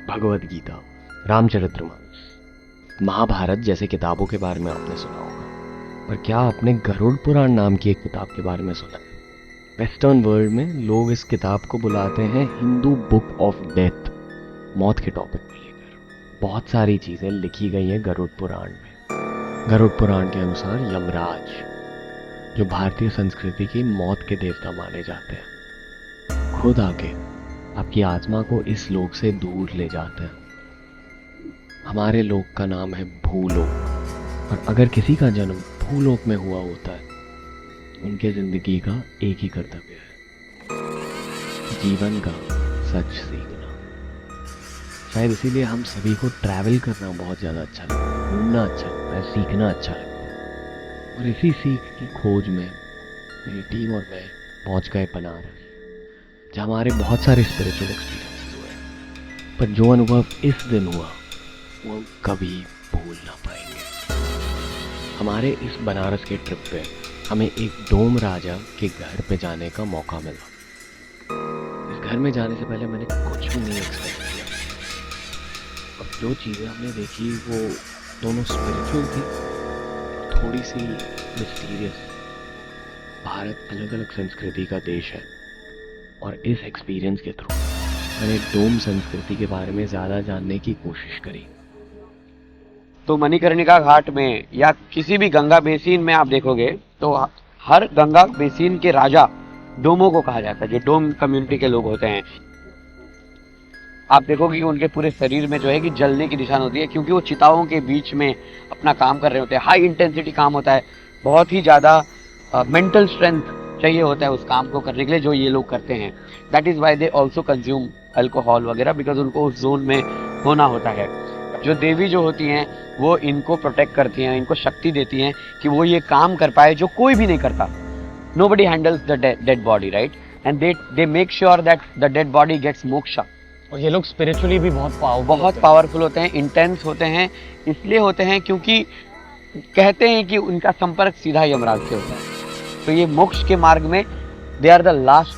भगवद गीता, रामचरितमानस, महाभारत जैसे किताबों के बारे में आपने सुना होगा, पर क्या आपने गरुड़ पुराण नाम की एक किताब के बारे में सुना है? वेस्टर्न वर्ल्ड में लोग इस किताब को बुलाते हैं हिंदू बुक ऑफ डेथ, मौत के टॉपिक को लेकर। बहुत सारी चीज़ें लिखी गई हैं गरुड़ पुराण में। गरुड़ पुराण के अनुसार यमराज, जो भारतीय संस्कृति की मौत के देवता माने जाते हैं, खुद आके आपकी आत्मा को इस लोक से दूर ले जाते हैं। हमारे लोक का नाम है भूलोक, और अगर किसी का जन्म भूलोक में हुआ होता है, उनके जिंदगी का एक ही कर्तव्य है, जीवन का सच सीखना। शायद इसीलिए हम सभी को ट्रैवल करना बहुत ज़्यादा अच्छा लगता है, घूमना अच्छा लगता है, सीखना अच्छा लगता है। और इसी सीख की खोज में मेरी टीम और मैं पहुंच गए बनारस, जहाँ हमारे बहुत सारे स्पिरिचुअल एक्सपीरियंसेस हुए। पर जो अनुभव इस दिन हुआ वो हम कभी भूल ना पाएंगे। हमारे इस बनारस के ट्रिप पे हमें एक डोम राजा के घर पे जाने का मौका मिला। इस घर में जाने से पहले मैंने कुछ भी नहीं एक्सपेक्ट किया, और जो चीज़ें हमने देखी वो दोनों स्पिरिचुअल थी, थोड़ी सी मिस्टीरियस। भारत अलग अलग संस्कृति का देश है, और इस एक्सपीरियंस के थ्रू मैंने डोम संस्कृति के बारे में ज़्यादा जानने की कोशिश करी। तो मणिकर्णिका घाट में या किसी भी गंगा बेसिन में आप देखोगे तो हर गंगा बेसिन के राजा डोमों को कहा जाता है, जो डोम कम्युनिटी के लोग होते हैं। आप देखोगे कि उनके पूरे शरीर में जो है कि जलने की निशान होती है, क्योंकि वो चिताओं के बीच में अपना काम कर रहे होते हैं। हाई इंटेंसिटी काम होता है, बहुत ही ज़्यादा मेंटल स्ट्रेंथ चाहिए होता है उस काम को करने के लिए जो ये लोग करते हैं। That is why they also consume alcohol वगैरह, बिकॉज उनको उस जोन में होना होता है। जो देवी जो होती हैं वो इनको प्रोटेक्ट करती हैं, इनको शक्ति देती हैं कि वो ये काम कर पाए जो कोई भी नहीं करता। Nobody handles the dead body, right? And they make sure that the dead body gets moksha. और ये लोग स्पिरिचुअली भी बहुत पावरफुल होते हैं, इंटेंस होते हैं। इसलिए होते हैं क्योंकि कहते हैं कि उनका संपर्क सीधा यमराज से होता है। तो ये मोक्ष के मार्ग में they are the last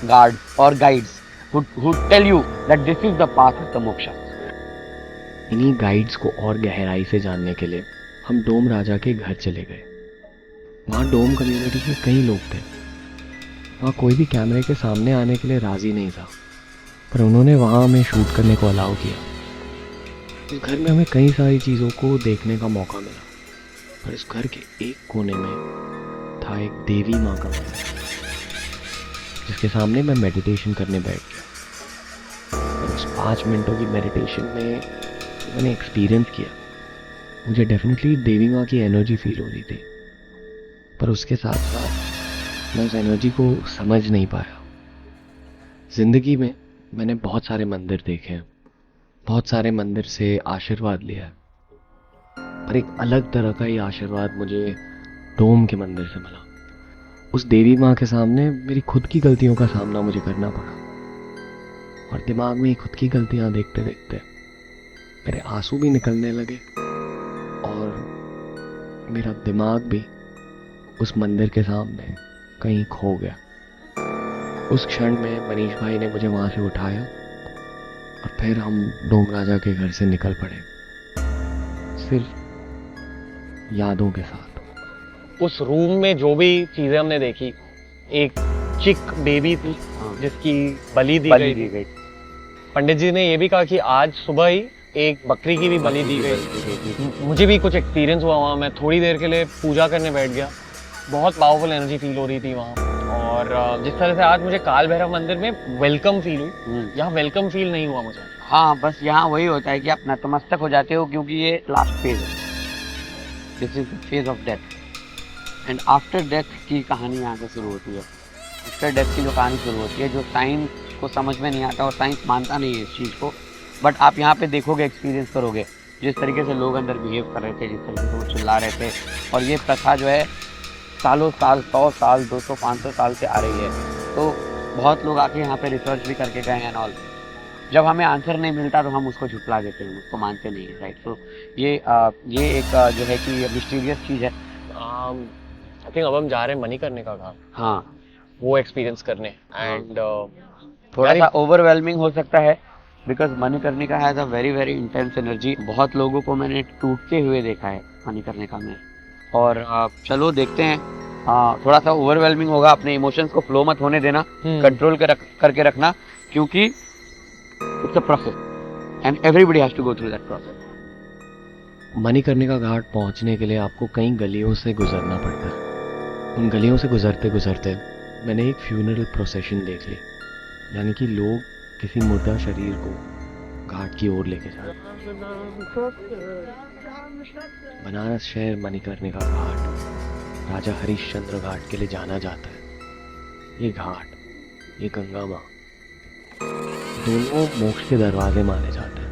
guard और guides who tell you that this is the path of the moksha. इन्हीं गाइड्स को और गहराई से जानने के लिए हम डोम राजा के घर चले गए। वहाँ डोम कम्युनिटी के कई लोग थे। वहाँ कोई भी कैमरे के सामने आने के लिए राजी नहीं था, पर उन्होंने वहाँ हमें शूट करने को अलाउ किया। इस घर में हमें कई सारी चीज़ों को देखने का मौका मिला, पर इस घर के एक कोने में था एक देवी माँ का मंदिर, जिसके सामने मैं मेडिटेशन करने बैठ गया। और उस 5 मिनटों की मेडिटेशन में मैंने एक्सपीरियंस किया, मुझे डेफिनेटली देवी माँ की एनर्जी फील हो रही थी, पर उसके साथ साथ मैं उस एनर्जी को समझ नहीं पाया। ज़िंदगी में मैंने बहुत सारे मंदिर देखे हैं, बहुत सारे मंदिर से आशीर्वाद लिया है, पर एक अलग तरह का ही आशीर्वाद मुझे डोम के मंदिर से मिला। उस देवी माँ के सामने मेरी खुद की गलतियों का सामना मुझे करना पड़ा, और दिमाग में खुद की गलतियाँ देखते देखते मेरे आंसू भी निकलने लगे, और मेरा दिमाग भी उस मंदिर के सामने कहीं खो गया। उस क्षण में मनीष भाई ने मुझे वहाँ से उठाया, और फिर हम डोम राजा के घर से निकल पड़े, सिर्फ यादों के साथ। उस रूम में जो भी चीजें हमने देखी, एक चिक बेबी थी जिसकी बलि दी गई। पंडित जी ने ये भी कहा कि आज सुबह ही एक बकरी की भी बलि दी गई। मुझे भी कुछ एक्सपीरियंस हुआ वहाँ। मैं थोड़ी देर के लिए पूजा करने बैठ गया, बहुत पावरफुल एनर्जी फील हो रही थी वहाँ। और जिस तरह से आज मुझे काल भैरव मंदिर में वेलकम फील हुई, यहाँ वेलकम फील नहीं हुआ मुझे। हाँ, बस यहाँ वही होता है कि आप नतमस्तक हो जाते हो, क्योंकि ये लास्ट फेज है। This is the phase of death, and after death की कहानी यहाँ से शुरू होती है। आफ्टर डेथ की जो कहानी शुरू होती है, जो साइंस को समझ में नहीं आता, और साइंस मानता नहीं है इस चीज़ को, बट आप यहाँ पे देखोगे, एक्सपीरियंस करोगे जिस तरीके से लोग अंदर बिहेव कर रहे थे, जिस तरीके से वो चिल्ला रहे थे। और ये प्रथा जो है सालों साल, 100 साल, 200, 500 साल से आ रही है। तो बहुत लोग आके यहाँ पे रिसर्च भी करके गए हैं एंड ऑल। जब हमें आंसर नहीं मिलता तो हम उसको झुटला देते हैं, उसको मानते नहीं है, राइट? तो ये एक जो है कि मिस्टीरियस चीज़ है। आई थिंक अब हम जा रहे हैं मणिकर्णिका घाट, हाँ, वो एक्सपीरियंस करने। एंड थोड़ा सा ओवरवेलमिंग हो सकता है, because Manikarnika has a very very intense energy. बहुत लोगों को मैंने टूटते हुए देखा है मणिकर्णिका में। और चलो देखते हैं। थोड़ा सा ओवरवेलमिंग होगा, अपने इमोशंस को फ्लो मत होने देना, कंट्रोल करके रखना, क्योंकि it's a process and everybody has to go through that process. Manikarnika Ghat पहुंचने के लिए आपको कई गलियों से गुजरना पड़ता है। उन गलियों से गुजरते गुजरते मैंने एक फ्यूनरल प्रोसेशन देख ली, यानी कि लोग किसी मुर्दा शरीर को घाट की ओर लेके जा रहे हैं। बनारस शहर मणिकर्णिका घाट राजा हरिश्चंद्र घाट के लिए जाना जाता है। ये घाट, ये गंगा माँ, दोनों मोक्ष के दरवाजे माने जाते हैं।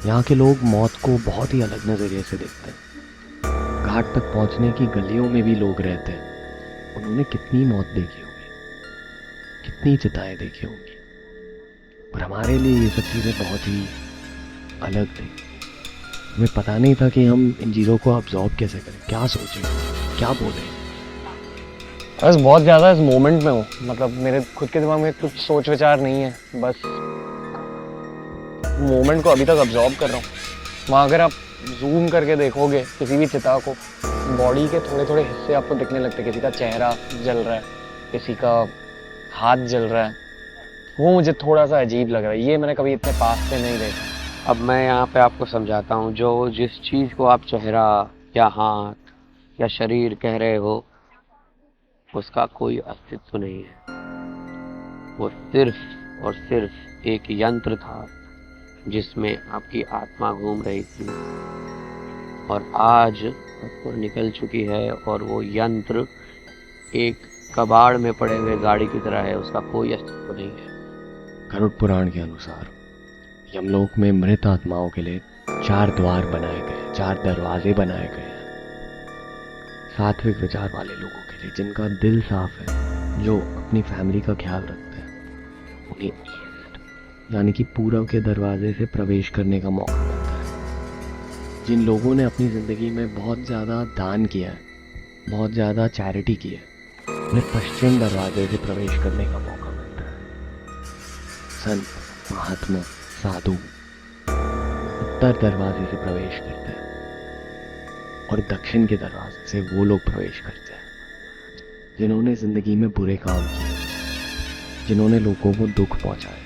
यहाँ के लोग मौत को बहुत ही अलग नजरिए से देखते हैं। घाट तक पहुंचने की गलियों में भी लोग रहते हैं। उन्होंने कितनी मौत देखी होगी, कितनी चिताएं देखी होंगी, पर हमारे लिए ये सब चीजें बहुत ही अलग थी। हमें पता नहीं था कि हम इन चीजों को अब्जॉर्ब कैसे करें, क्या सोचें, क्या बोलें। बस बहुत ज़्यादा इस मोमेंट में हूँ, मतलब मेरे खुद के दिमाग में कुछ सोच विचार नहीं है, बस मोमेंट को अभी तक अब्जॉर्ब कर रहा हूँ। वहाँ अगर आप जूम करके देखोगे किसी भी चिता को, बॉडी के थोड़े थोड़े हिस्से आपको दिखने लगते हैं। किसी का चेहरा जल रहा है, किसी का हाथ जल रहा है। वो मुझे थोड़ा सा अजीब लग रहा है, ये मैंने कभी इतने पास से नहीं देखा। अब मैं यहाँ पे आपको समझाता हूँ, जो जिस चीज़ को आप चेहरा या हाथ या शरीर कह रहे हो, उसका कोई अस्तित्व नहीं है। वो सिर्फ और सिर्फ एक यंत्र था जिसमें आपकी आत्मा घूम रही थी, और आज वो निकल चुकी है और वो यंत्र एक कबाड़ में पड़े हुए गाड़ी की तरह है, उसका कोई अस्तित्व नहीं है। गरुड़ पुराण के अनुसार यमलोक में मृत आत्माओं के लिए 4 द्वार बनाए गए, 4 दरवाजे बनाए गए हैं। सात्विक विचार वाले लोगों के लिए, जिनका दिल साफ है, जो अपनी फैमिली का ख्याल रखते हैं, उन्हें ईस्ट यानी कि पूरब के दरवाजे से प्रवेश करने का मौका मिलता है। जिन लोगों ने अपनी ज़िंदगी में बहुत ज़्यादा दान किया है, बहुत ज़्यादा चैरिटी की है, उन्हें पश्चिम दरवाजे से प्रवेश करने का मौका मिलता है। संत, महात्मा, साधु उत्तर दरवाजे से प्रवेश करते हैं, और दक्षिण के दरवाजे से वो लोग प्रवेश करते हैं जिन्होंने जिंदगी में बुरे काम किए, जिन्होंने लोगों को दुख पहुंचाए।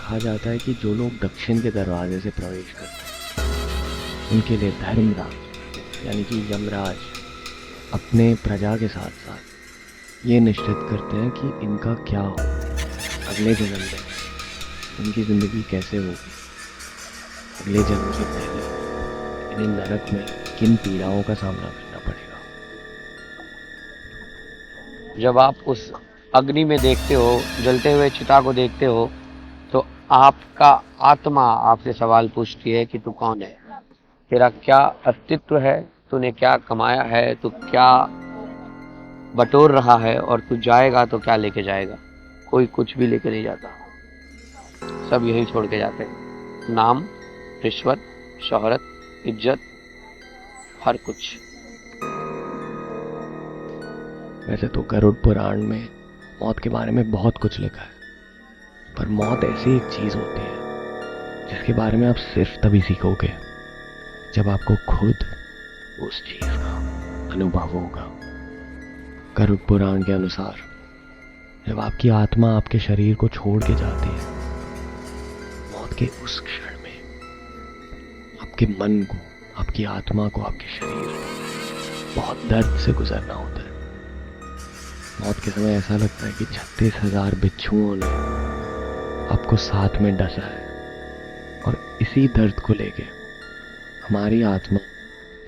कहा जाता है कि जो लोग दक्षिण के दरवाजे से प्रवेश करते हैं, उनके लिए धर्मराज यानी कि यमराज अपने प्रजा के साथ साथ ये निश्चित करते हैं कि इनका क्या हो, अगले जन्म में इनकी जिंदगी कैसे होगी, अगले जन्म से पहले इन्हें नरक में किन पीड़ाओं का सामना करना पड़ेगा। जब आप उस अग्नि में देखते हो, जलते हुए चिता को देखते हो, तो आपका आत्मा आपसे सवाल पूछती है कि तू कौन है, तेरा क्या अस्तित्व है, तूने क्या कमाया है, तू क्या बटोर रहा है, और तू जाएगा तो क्या लेके जाएगा। कोई कुछ भी लेके नहीं जाता, सब यही छोड़ के जाते हैं। नाम, रिश्वत, शोहरत, इज्जत, हर कुछ। वैसे तो गरुड़ पुराण में मौत के बारे में बहुत कुछ लिखा है, पर मौत ऐसी एक चीज होती है जिसके बारे में आप सिर्फ तभी सीखोगे जब आपको खुद उस चीज का अनुभव होगा। गरुड़ पुराण के अनुसार जब आपकी आत्मा आपके शरीर को छोड़ के जाती है, मौत के उस क्षण में आपके मन को, आपकी आत्मा को, आपके शरीर को बहुत दर्द से गुजरना होता है। मौत के समय ऐसा लगता है कि 36,000 बिच्छुओं ने आपको साथ में डसा है, और इसी दर्द को लेके हमारी आत्मा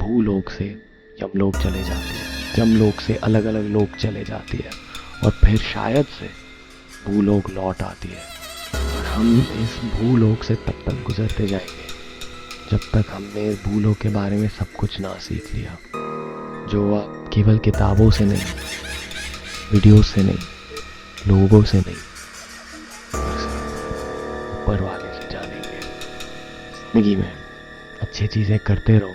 भूलोक से यमलोक चले जाती है, यमलोक से अलग अलग लोक चले जाती है, और फिर शायद से भूलोक लौट आती है। और हम इस भूलोक से तब तक गुजरते जाएंगे जब तक हमने इस भूलोक के बारे में सब कुछ ना सीख लिया, जो आप केवल किताबों से नहीं, वीडियो से नहीं, लोगों से नहीं, ऊपर वाले से जानेंगे। जिंदगी में अच्छी चीजें करते रहो,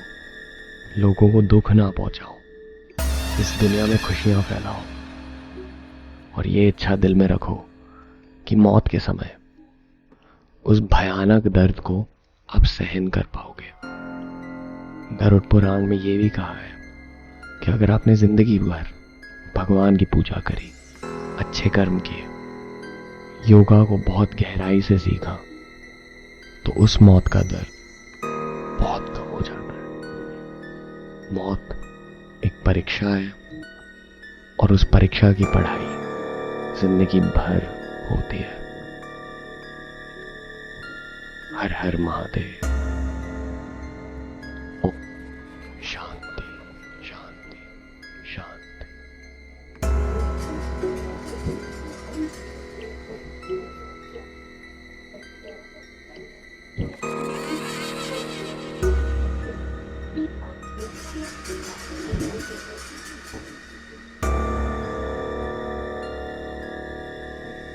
लोगों को दुख ना पहुंचाओ, इस दुनिया में खुशियां फैलाओ, और ये इच्छा दिल में रखो कि मौत के समय उस भयानक दर्द को आप सहन कर पाओगे। गरुड़ पुराण में ये भी कहा है कि अगर आपने जिंदगी भर भगवान की पूजा करी, अच्छे कर्म किए, योगा को बहुत गहराई से सीखा, तो उस मौत का दर्द बहुत कम हो जाता है। मौत एक परीक्षा है और उस परीक्षा की पढ़ाई जिंदगी भर होती है। हर हर महादेव।